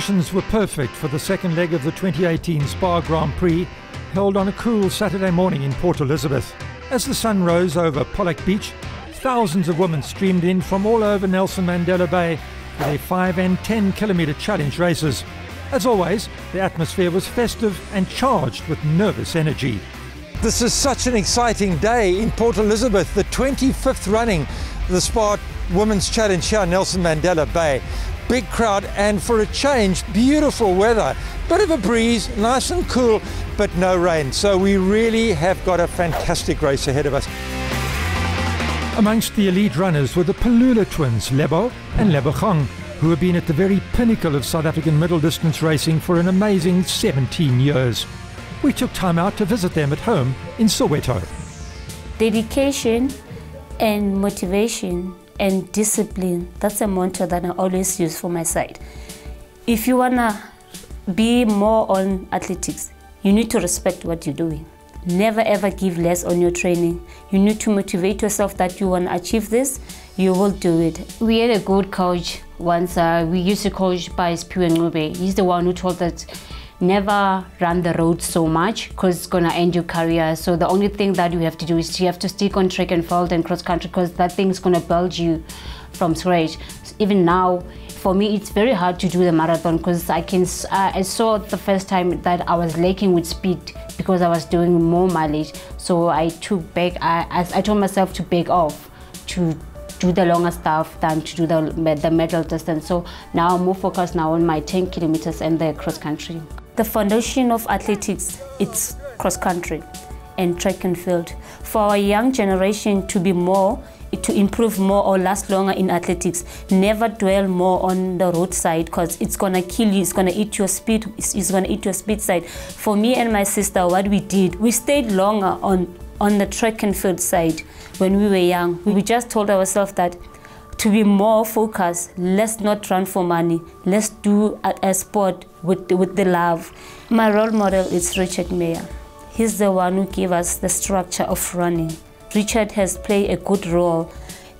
conditions were perfect for the second leg of the 2018 SPAR Grand Prix, held on a cool Saturday morning in Port Elizabeth. As the sun rose over Pollack Beach, thousands of women streamed in from all over Nelson Mandela Bay for their 5 and 10 kilometre challenge races. As always, the atmosphere was festive and charged with nervous energy. This is such an exciting day in Port Elizabeth, the 25th running of the SPAR Women's Challenge here in Nelson Mandela Bay. Big crowd, and for a change, beautiful weather. Bit of a breeze, nice and cool, but no rain. So we really have got a fantastic race ahead of us. Amongst the elite runners were the Palula twins, Lebo and Lebogang, who have been at the very pinnacle of South African middle distance racing for an amazing 17 years. We took time out to visit them at home in Soweto. Dedication and motivation and discipline, that's a motto that I always use for my side. If you wanna be more on athletics, you need to respect what you're doing. Never ever give less on your training. You need to motivate yourself that you wanna achieve this, you will do it. We had a good coach once. We used to coach by Spiwe. He's the one who told us never run the road so much because it's gonna end your career. So the only thing that you have to do is you have to stick on track and field and cross country, because that thing's gonna build you from scratch. Even now, for me, it's very hard to do the marathon because I saw the first time that I was lacking with speed because I was doing more mileage. So I took back. I told myself to back off, to do the longer stuff than to do the middle distance. So now I'm more focused now on my 10 kilometers and the cross country. The foundation of athletics, it's cross country and track and field. For our young generation to improve more or last longer in athletics, never dwell more on the roadside because it's gonna kill you, it's gonna eat your speed, it's gonna eat your speed side. For me and my sister, what we did, we stayed longer on the track and field side when we were young. We just told ourselves that to be more focused, let's not run for money, let's do a sport with the love. My role model is Richard Meyer. He's the one who gave us the structure of running. Richard has played a good role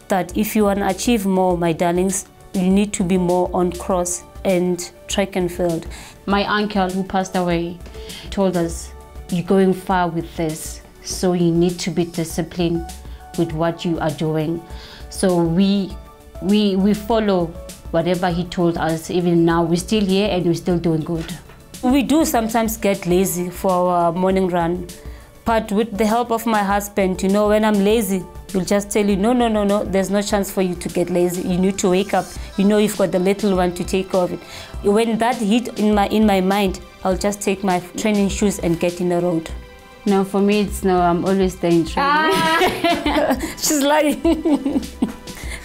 that if you want to achieve more, my darlings, you need to be more on cross and track and field. My uncle who passed away told us, you're going far with this, so you need to be disciplined with what you are doing. So we follow whatever he told us. Even now, we're still here and we're still doing good. We do sometimes get lazy for our morning run, but with the help of my husband, you know, when I'm lazy, he'll just tell you, no, there's no chance for you to get lazy. You need to wake up. You know, you've got the little one to take care of it. When that hit in my mind, I'll just take my training shoes and get in the road. No, for me, it's no, I'm always staying training. She's lying.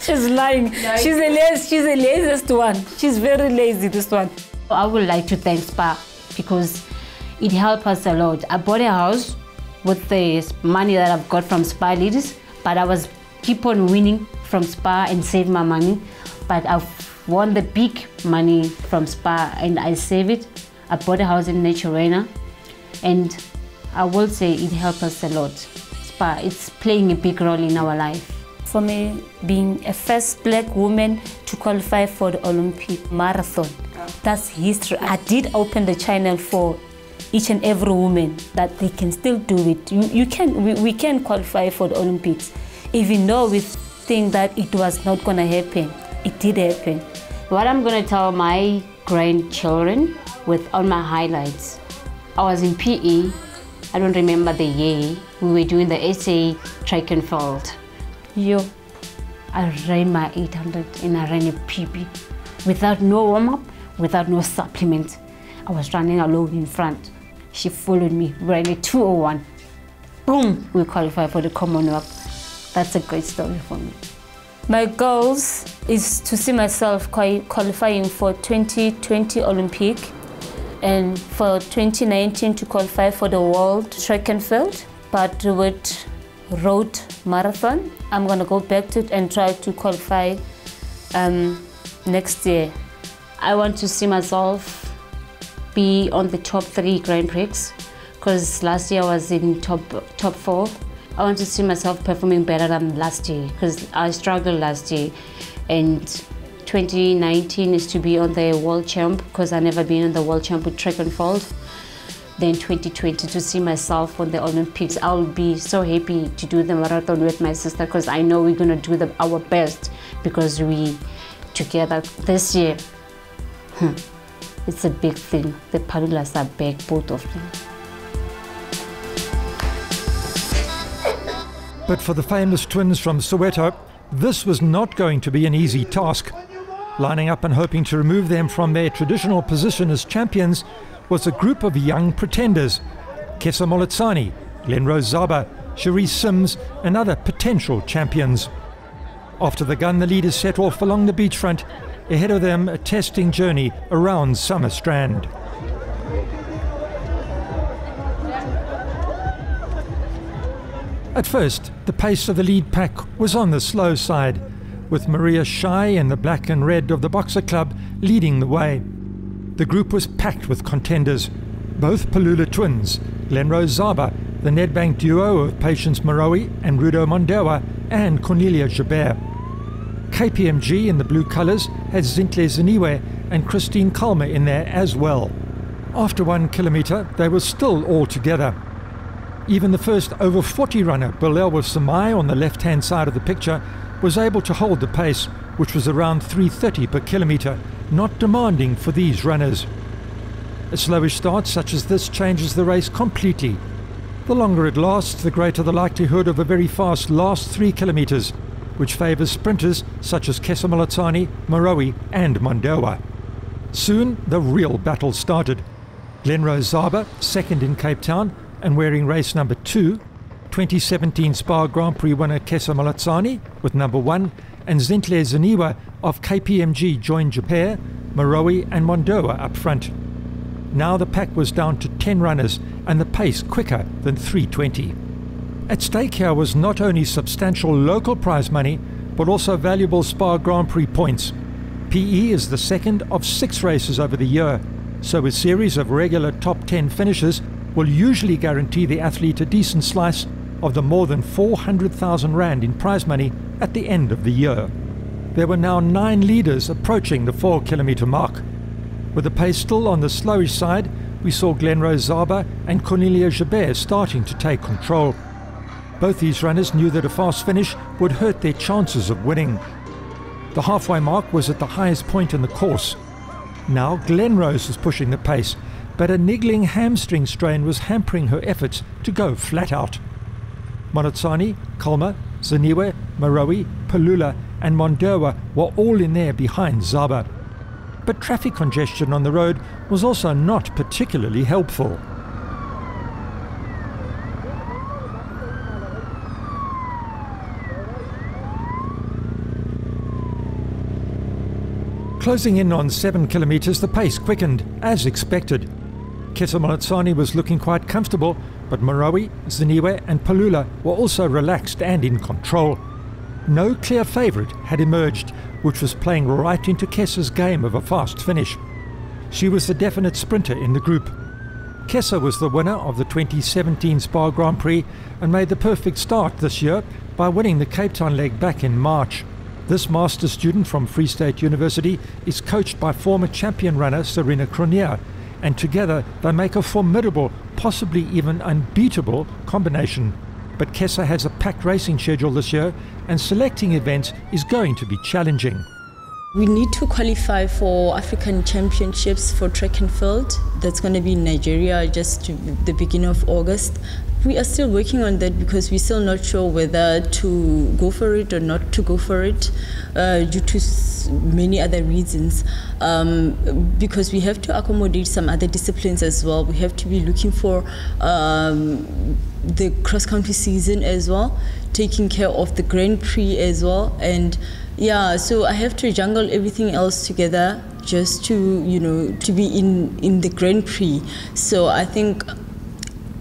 She's lying. No, she's the laziest one. She's very lazy, this one. I would like to thank SPAR because it helped us a lot. I bought a house with the money that I've got from SPAR leaders, but I was keep on winning from SPAR and save my money. But I've won the big money from SPAR and I save it. I bought a house in Naturena, and I will say it helped us a lot. SPAR, it's playing a big role in our life. For me, being a first black woman to qualify for the Olympic marathon, that's history. I did open the channel for each and every woman that they can still do it. We can qualify for the Olympics. Even though we think that it was not gonna happen, it did happen. What I'm gonna tell my grandchildren with all my highlights, I was in PE, I don't remember the year, we were doing the SA track and field. I ran my 800 and I ran a PB without no warm-up, without no supplement. I was running alone in front. She followed me, ran a 201. Boom, we qualified for the Commonwealth. That's a great story for me. My goals is to see myself qualifying for 2020 Olympic and for 2019 to qualify for the World Track and Field, but with road marathon. I'm gonna go back to it and try to qualify next year. I want to see myself be on the top 3 Grand Prix, because last year I was in top 4. I want to see myself performing better than last year, because I struggled last year, and 2019 is to be on the world champ, because I've never been on the world champ with track and field. Then 2020 to see myself on the Olympics. I'll be so happy to do the marathon with my sister, because I know we're gonna do our best, because we together this year. It's a big thing. The Palulas are back, both of them. But for the famous twins from Soweto, this was not going to be an easy task. Lining up and hoping to remove them from their traditional position as champions was a group of young pretenders. Kesa Moletsani, Glenrose Zaba, Cherise Sims and other potential champions. After the gun, the leaders set off along the beachfront. Ahead of them, a testing journey around Summer Strand. At first, the pace of the lead pack was on the slow side, with Maria Shai in the black and red of the Boxer Club leading the way. The group was packed with contenders, both Palula twins, Glenrose Zaba, the Nedbank duo of Patience Marowi and Rudo Mondewa, and Cornelia Jabert. KPMG in the blue colours had Zintle Ziniwe and Christine Kalmer in there as well. After 1 kilometre, they were still all together. Even the first over 40 runner, Bilelwa Samai on the left-hand side of the picture, was able to hold the pace, which was around 3:30 per kilometre, not demanding for these runners. A slowish start such as this changes the race completely. The longer it lasts, the greater the likelihood of a very fast last 3 kilometres, which favours sprinters such as Kesa Moletsani, Marowi and Mondewa. Soon the real battle started. Glenrose Zaba, second in Cape Town, and wearing race number 2, 2017 SPAR Grand Prix winner Kesa Moletsani with number 1, and Zintle Ziniwe of KPMG joined Jabert, Marowi and Mondewa up front. Now the pack was down to 10 runners and the pace quicker than 3:20. At stake here was not only substantial local prize money, but also valuable SPAR Grand Prix points. PE is the second of 6 races over the year, so a series of regular top 10 finishes will usually guarantee the athlete a decent slice of the more than 400,000 rand in prize money at the end of the year. There were now 9 leaders approaching the 4 kilometre mark. With the pace still on the slowish side, we saw Glenrose Zaba and Cornelia Jabert starting to take control. Both these runners knew that a fast finish would hurt their chances of winning. The halfway mark was at the highest point in the course. Now Glenrose was pushing the pace, but a niggling hamstring strain was hampering her efforts to go flat out. Moletsani, Kalmer, Ziniwe, Marowi, Palula and Mondewa were all in there behind Zaba. But traffic congestion on the road was also not particularly helpful. Closing in on 7 kilometres, the pace quickened, as expected. Kesa Moletsani was looking quite comfortable, but Marowi, Ziniwe and Palula were also relaxed and in control. No clear favourite had emerged, which was playing right into Kesa's game of a fast finish. She was the definite sprinter in the group. Kesa was the winner of the 2017 SPAR Grand Prix and made the perfect start this year by winning the Cape Town leg back in March. This master's student from Free State University is coached by former champion runner Serena Cronier, and together they make a formidable, possibly even unbeatable combination. But Kesa has a packed racing schedule this year, and selecting events is going to be challenging. We need to qualify for African Championships for track and field. That's going to be in Nigeria just the beginning of August. We are still working on that because we're still not sure whether to go for it or not to go for it due to many other reasons. Because we have to accommodate some other disciplines as well. We have to be looking for the cross-country season as well, taking care of the Grand Prix as well, and yeah, so I have to jungle everything else together just to, you know, to be in the Grand Prix. So I think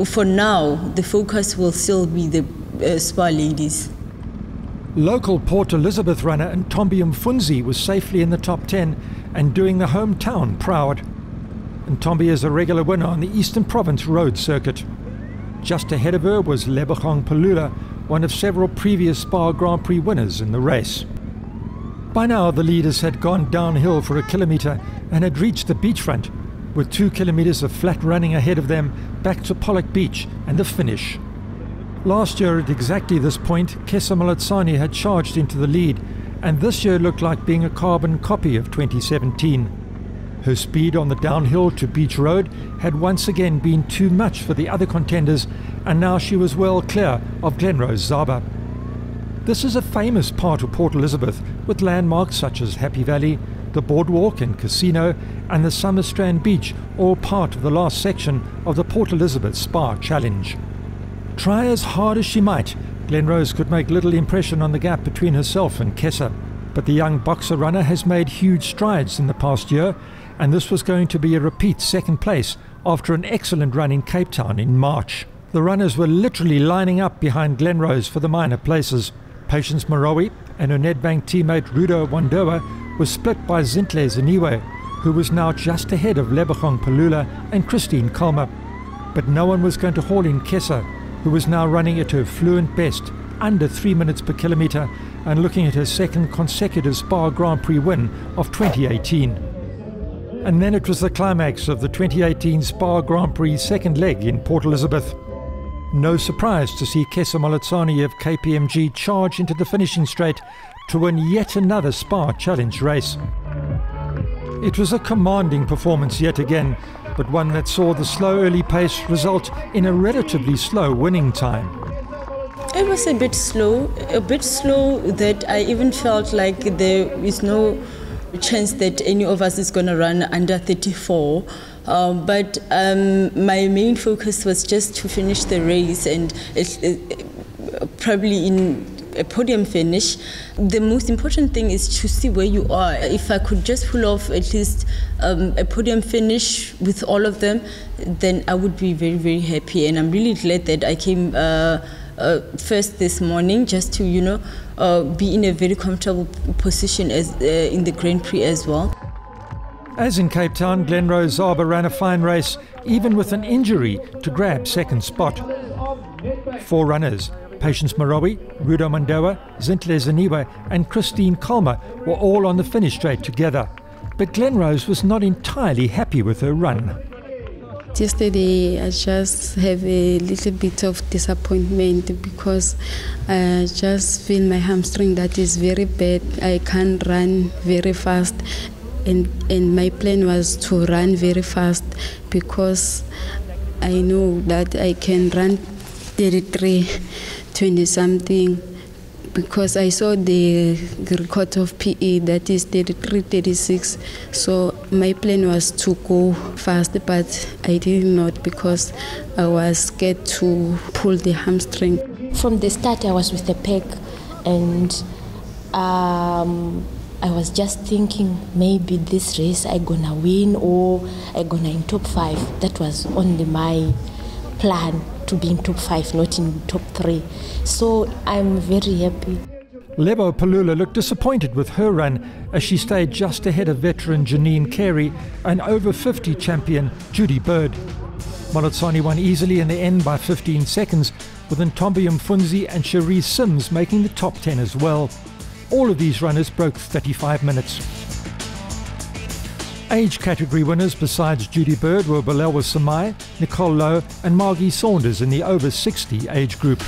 for now the focus will still be the SPAR ladies. Local Port Elizabeth runner Ntombi Mfunzi was safely in the top 10 and doing the hometown proud. Ntombi is a regular winner on the Eastern Province road circuit. Just ahead of her was Lebogong Palula, one of several previous SPAR Grand Prix winners in the race. By now the leaders had gone downhill for a kilometre and had reached the beachfront, with 2 kilometres of flat running ahead of them back to Pollock Beach and the finish. Last year at exactly this point, Kesa Malatsani had charged into the lead, and this year looked like being a carbon copy of 2017. Her speed on the downhill to Beach Road had once again been too much for the other contenders, and now she was well clear of Glenrose Zaba. This is a famous part of Port Elizabeth, with landmarks such as Happy Valley, the Boardwalk and Casino, and the Summer Strand Beach, all part of the last section of the Port Elizabeth SPAR Challenge. Try as hard as she might, Glenrose could make little impression on the gap between herself and Kesa. But the young boxer runner has made huge strides in the past year, and this was going to be a repeat second place after an excellent run in Cape Town in March. The runners were literally lining up behind Glenrose for the minor places. Patience Morowi and her Nedbank teammate Rudo Wandoa was split by Zintle Zaniwe, who was now just ahead of Lebogong Palula and Christine Kalmer. But no one was going to haul in Kesa, who was now running at her fluent best, under 3 minutes per kilometre, and looking at her second consecutive SPAR Grand Prix win of 2018. And then it was the climax of the 2018 SPAR Grand Prix second leg in Port Elizabeth. No surprise to see Kesa Malatsani of KPMG charge into the finishing straight to win yet another SPAR Challenge race. It was a commanding performance yet again, but one that saw the slow early pace result in a relatively slow winning time. It was a bit slow that I even felt like there is no chance that any of us is going to run under 34. But my main focus was just to finish the race, and probably in a podium finish. The most important thing is to see where you are. If I could just pull off at least a podium finish with all of them, then I would be very, very happy. And I'm really glad that I came first this morning, just to be in a very comfortable position as in the Grand Prix as well. As in Cape Town, Glenrose Zaba ran a fine race, even with an injury, to grab second spot. 4 runners, Patience Morowi, Rudo Mandoa, Zintle Zaniwe and Christine Kalmer, were all on the finish straight together. But Glenrose was not entirely happy with her run. Yesterday I just have a little bit of disappointment because I just feel my hamstring that is very bad. I can't run very fast. And my plan was to run very fast because I know that I can run 33, 20 something, because I saw the record of PE that is 33, 36. So my plan was to go fast, but I did not because I was scared to pull the hamstring. From the start I was with the pack, and I was just thinking maybe this race I gonna win or I gonna in top 5. That was only my plan, to be in top 5, not in top 3. So I'm very happy. Lebo Palula looked disappointed with her run as she stayed just ahead of veteran Janine Carey and over 50 champion Judy Bird. Malatsani won easily in the end by 15 seconds, with Ntombi Mfunzi and Cherise Sims making the top 10 as well. All of these runners broke 35 minutes. Age category winners besides Judy Bird were Balewa Samai, Nicole Lowe and Margie Saunders in the over 60 age group.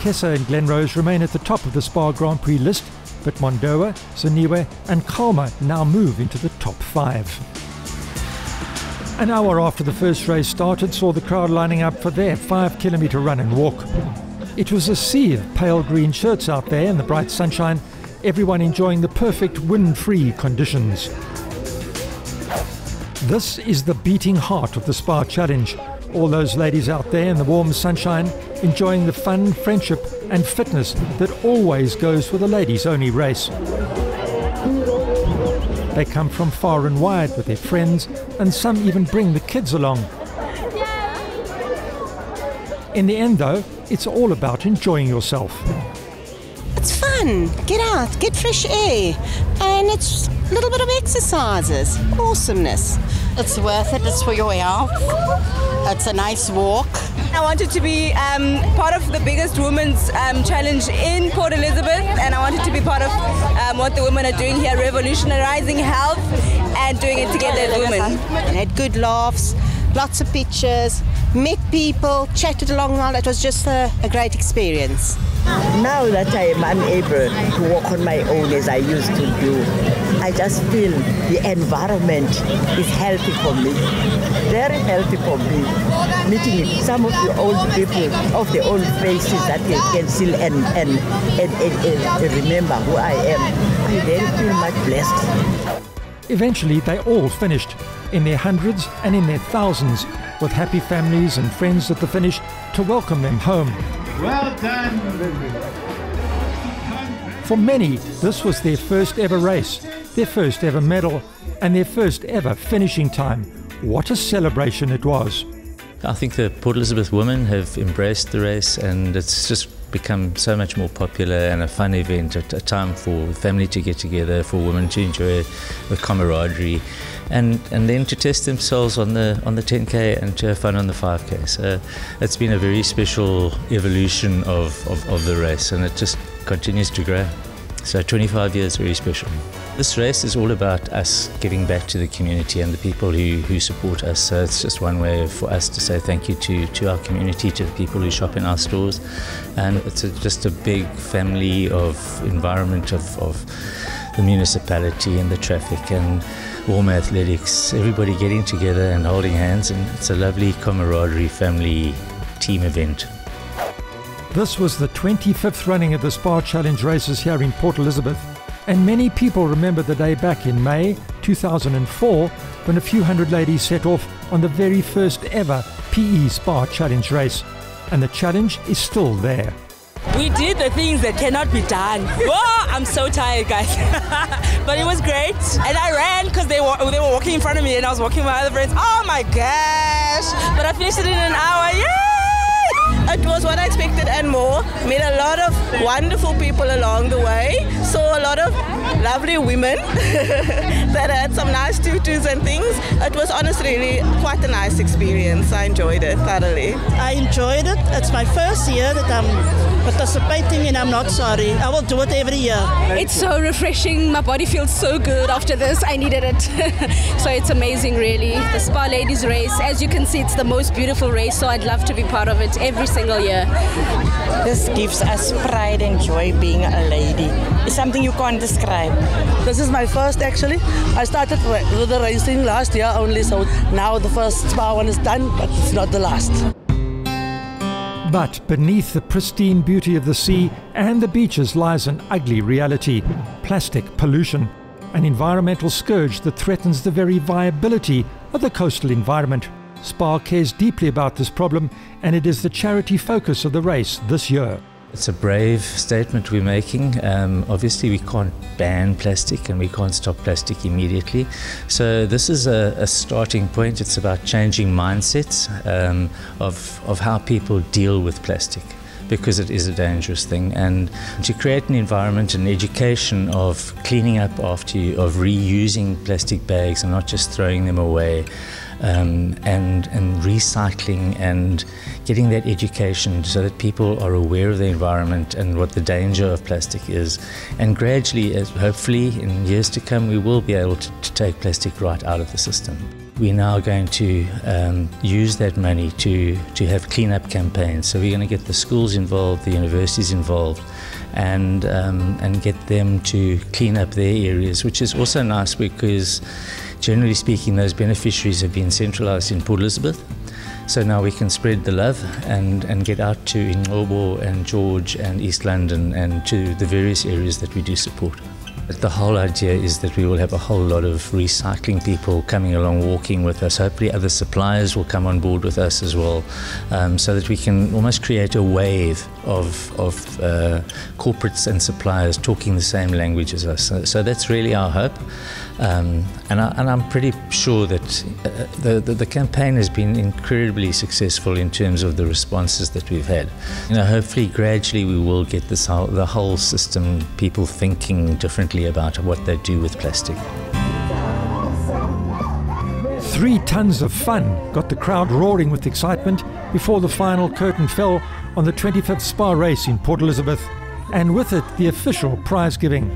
Kesa and Glenrose remain at the top of the SPAR Grand Prix list, but Mondoa, Zaniwe and Kalmer now move into the top 5. An hour after the first race started saw the crowd lining up for their 5-kilometre run and walk. It was a sea of pale green shirts out there in the bright sunshine, everyone enjoying the perfect wind-free conditions. This is the beating heart of the SPAR Challenge. All those ladies out there in the warm sunshine, enjoying the fun, friendship and fitness that always goes with a ladies-only race. They come from far and wide with their friends, and some even bring the kids along. In the end though, it's all about enjoying yourself. It's fun. Get out, get fresh air, and it's a little bit of exercises. Awesomeness. It's worth it. It's for your health. It's a nice walk. I wanted to be part of the biggest women's challenge in Port Elizabeth, and I wanted to be part of what the women are doing here, revolutionizing health and doing it together as women. And had good laughs, lots of pictures, met people, chatted along while. It was just a great experience. Now that I am unable to walk on my own as I used to do, I just feel the environment is healthy for me, very healthy for me. Meeting some of the old people, of the old faces that I can still and remember who I am, I then feel much blessed. Eventually, they all finished, in their hundreds and in their thousands, with happy families and friends at the finish to welcome them home. Well done! For many, this was their first ever race, their first ever medal, and their first ever finishing time. What a celebration it was. I think the Port Elizabeth women have embraced the race, and it's just become so much more popular and a fun event, a time for family to get together, for women to enjoy the camaraderie, and then to test themselves on the 10K and to have fun on the 5K. So it's been a very special evolution of the race, and it just continues to grow. So 25 years, very special. This race is all about us giving back to the community and the people who support us. So it's just one way for us to say thank you to our community, to the people who shop in our stores. And it's just a big family of environment of the municipality and the traffic and Warmer Athletics, everybody getting together and holding hands. And it's a lovely camaraderie family team event. This was the 25th running of the SPAR Challenge races here in Port Elizabeth, and many people remember the day back in May 2004 when a few hundred ladies set off on the very first ever PE SPAR Challenge race, and the challenge is still there. We did the things that cannot be done. Whoa, I'm so tired, guys. But it was great. And I ran because they were walking in front of me and I was walking with my other friends. Oh my gosh. But I finished it in an hour. Yay! It was what I expected and more. Met a lot of wonderful people along the way. Saw a lot of lovely women that had some nice tutus and things. It was honestly really quite a nice experience. I enjoyed it thoroughly. I enjoyed it. It's my first year that I'm participating and I'm not sorry. I will do it every year. It's so refreshing. My body feels so good after this. I needed it. So it's amazing, really. The SPAR Ladies race, as you can see, it's the most beautiful race, so I'd love to be part of it every single year. This gives us pride and joy being a lady. It's something you can't describe. This is my first actually. I started with the racing last year only, so now the first SPAR one is done, but it's not the last. But beneath the pristine beauty of the sea and the beaches lies an ugly reality: plastic pollution, an environmental scourge that threatens the very viability of the coastal environment. SPAR cares deeply about this problem, and it is the charity focus of the race this year. It's a brave statement we're making. Obviously we can't ban plastic and we can't stop plastic immediately. So this is a starting point. It's about changing mindsets of how people deal with plastic, because it is a dangerous thing, and to create an environment and education of cleaning up after you, of reusing plastic bags and not just throwing them away, and recycling and getting that education so that people are aware of the environment and what the danger of plastic is. And gradually, hopefully in years to come, we will be able to take plastic right out of the system. We're now going to use that money to have clean-up campaigns. So we're going to get the schools involved, the universities involved, and get them to clean up their areas, which is also nice because, generally speaking, those beneficiaries have been centralised in Port Elizabeth. So now we can spread the love and get out to Ingcobo and George and East London and to the various areas that we do support. The whole idea is that we will have a whole lot of recycling people coming along, walking with us. Hopefully other suppliers will come on board with us as well, so that we can almost create a wave of corporates and suppliers talking the same language as us. So that's really our hope. And I'm pretty sure that the campaign has been incredibly successful in terms of the responses that we've had. Hopefully gradually we will get the whole system, people thinking differently about what they do with plastic. 3 tons of fun got the crowd roaring with excitement before the final curtain fell on the 25th SPAR race in Port Elizabeth, and with it the official prize giving.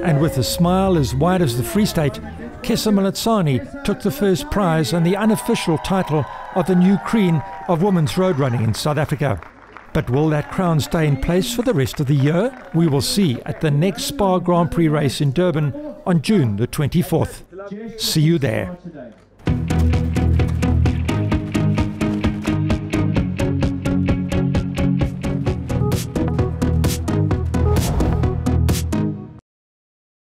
And with a smile as wide as the Free State, Kesa Malatsani took the first prize and the unofficial title of the new Queen of Women's Road Running in South Africa. But will that crown stay in place for the rest of the year? We will see at the next SPAR Grand Prix race in Durban on June the 24th. See you there.